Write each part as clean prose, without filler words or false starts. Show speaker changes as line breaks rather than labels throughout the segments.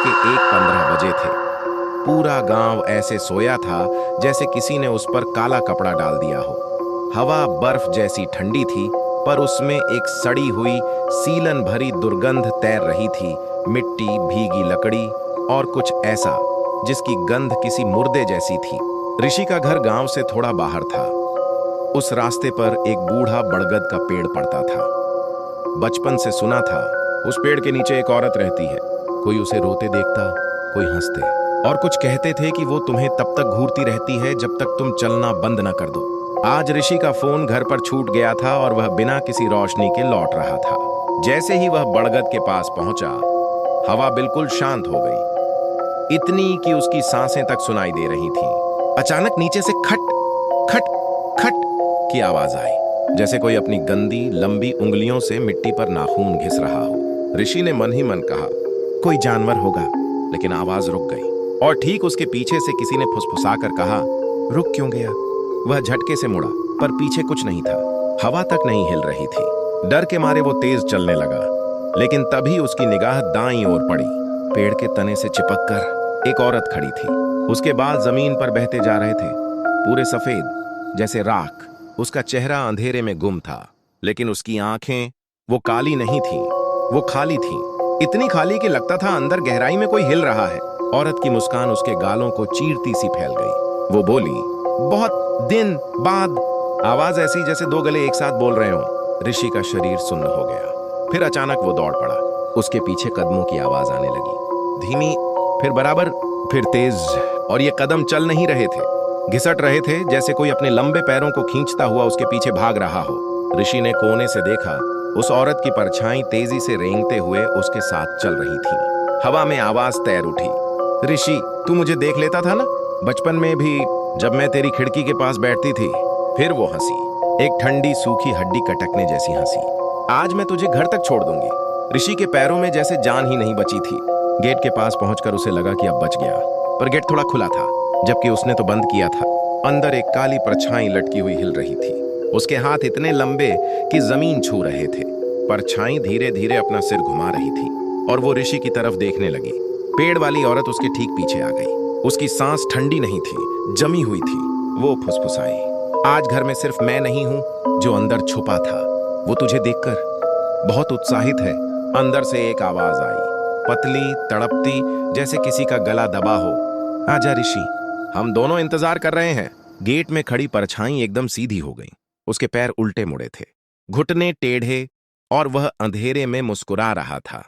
के 1:15 बजे थे। पूरा गांव ऐसे सोया था जैसे किसी ने उस पर काला कपड़ा डाल दिया हो। हवा बर्फ जैसी ठंडी थी, पर उसमें एक सड़ी हुई सीलन भरी दुर्गंध तैर रही थी। मिट्टी, भीगी लकड़ी और कुछ ऐसा जिसकी गंध किसी मुर्दे जैसी थी। ऋषि का घर गांव से थोड़ा बाहर था। उस रास्ते पर एक बूढ़ा बड़गद का पेड़ पड़ता था। बचपन से सुना था, उस पेड़ के नीचे एक औरत रहती है। कोई उसे रोते देखता, कोई हंसते, और कुछ कहते थे कि वो तुम्हें तब तक घूरती रहती है जब तक तुम चलना बंद न कर दो। आज ऋषि का फोन घर पर छूट गया था और वह बिना किसी रोशनी के लौट रहा था। जैसे ही वह बड़गद के पास पहुंचा, हवा बिल्कुल शांत हो गई, इतनी कि उसकी सांसें तक सुनाई दे रही थीं। अचानक नीचे से खट खट खट की आवाज आई, जैसे कोई अपनी गंदी लंबी उंगलियों से मिट्टी पर नाखून घिस रहा हो। ऋषि ने मन ही मन कहा, कोई जानवर होगा, लेकिन आवाज रुक गई और ठीक उसके पीछे से किसी ने फुसफुसाकर कहा, रुक क्यों गया? वह झटके से मुड़ा, पर पीछे कुछ नहीं था। हवा तक नहीं हिल रही थी। डर के मारे वो तेज चलने लगा, लेकिन तभी उसकी निगाह दाईं ओर पड़ी। पेड़ के तने से चिपककर एक औरत खड़ी थी। उसके बाल जमीन पर बहते जा रहे थे, पूरे सफेद जैसे राख। उसका चेहरा अंधेरे में गुम था, लेकिन उसकी आंखें वो काली नहीं थीं, वो खाली थीं। इतनी खाली कि लगता था अंदर गहराई में कोई हिल रहा है। औरत की मुस्कान उसके गालों को चीरती सी फैल गई। वो बोली, बहुत दिन बाद। आवाज ऐसी जैसे दो गले एक साथ बोल रहे हों। ऋषि का शरीर सुन्न हो गया। फिर अचानक वो दौड़ पड़ा। उसके पीछे कदमों की आवाज आने लगी, धीमी, फिर बराबर, फिर तेज। और ये कदम चल नहीं रहे थे, घिसट रहे थे, जैसे कोई अपने लंबे पैरों को खींचता हुआ उसके पीछे भाग रहा हो। ऋषि ने कोने से देखा, उस औरत की परछाई तेजी से रेंगते हुए उसके साथ चल रही थी। हवा में आवाज तैर उठी, ऋषि, तू मुझे देख लेता था ना, बचपन में भी, जब मैं तेरी खिड़की के पास बैठती थी। फिर वो हंसी, एक ठंडी सूखी हड्डी कटकने जैसी हंसी। आज मैं तुझे घर तक छोड़ दूंगी। ऋषि के पैरों में जैसे जान ही नहीं बची थी। गेट के पास पहुंचकर उसे लगा कि अब बच गया, पर गेट थोड़ा खुला था, जबकि उसने तो बंद किया था। अंदर एक काली परछाई लटकी हुई हिल रही थी। उसके हाथ इतने लंबे कि जमीन छू रहे थे। परछाई धीरे धीरे अपना सिर घुमा रही थी और वो ऋषि की तरफ देखने लगी। पेड़ वाली औरत उसके ठीक पीछे आ गई। उसकी सांस ठंडी नहीं थी, जमी हुई थी। वो फुसफुसाई, आज घर में सिर्फ मैं नहीं हूं जो अंदर छुपा था। वो तुझे देखकर बहुत उत्साहित है। अंदर से एक आवाज आई, पतली, तड़पती, जैसे किसी का गला दबा हो। आजा ऋषि, हम दोनों इंतजार कर रहे हैं। गेट में खड़ी परछाई एकदम सीधी हो गई। उसके पैर उल्टे मुड़े थे, घुटने टेढ़े, और वह अंधेरे में मुस्कुरा रहा था,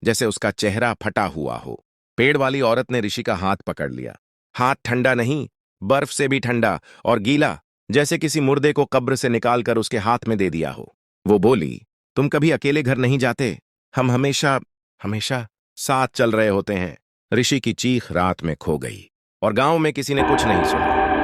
जैसे उसका चेहरा फटा हुआ हो। पेड़ वाली औरत ने ऋषि का हाथ पकड़ लिया। हाथ ठंडा नहीं, बर्फ से भी ठंडा और गीला, जैसे किसी मुर्दे को कब्र से निकालकर उसके हाथ में दे दिया हो। वो बोली, तुम कभी अकेले घर नहीं जाते, हम हमेशा हमेशा साथ चल रहे होते हैं। ऋषि की चीख रात में खो गई और गांव में किसी ने कुछ नहीं सुना।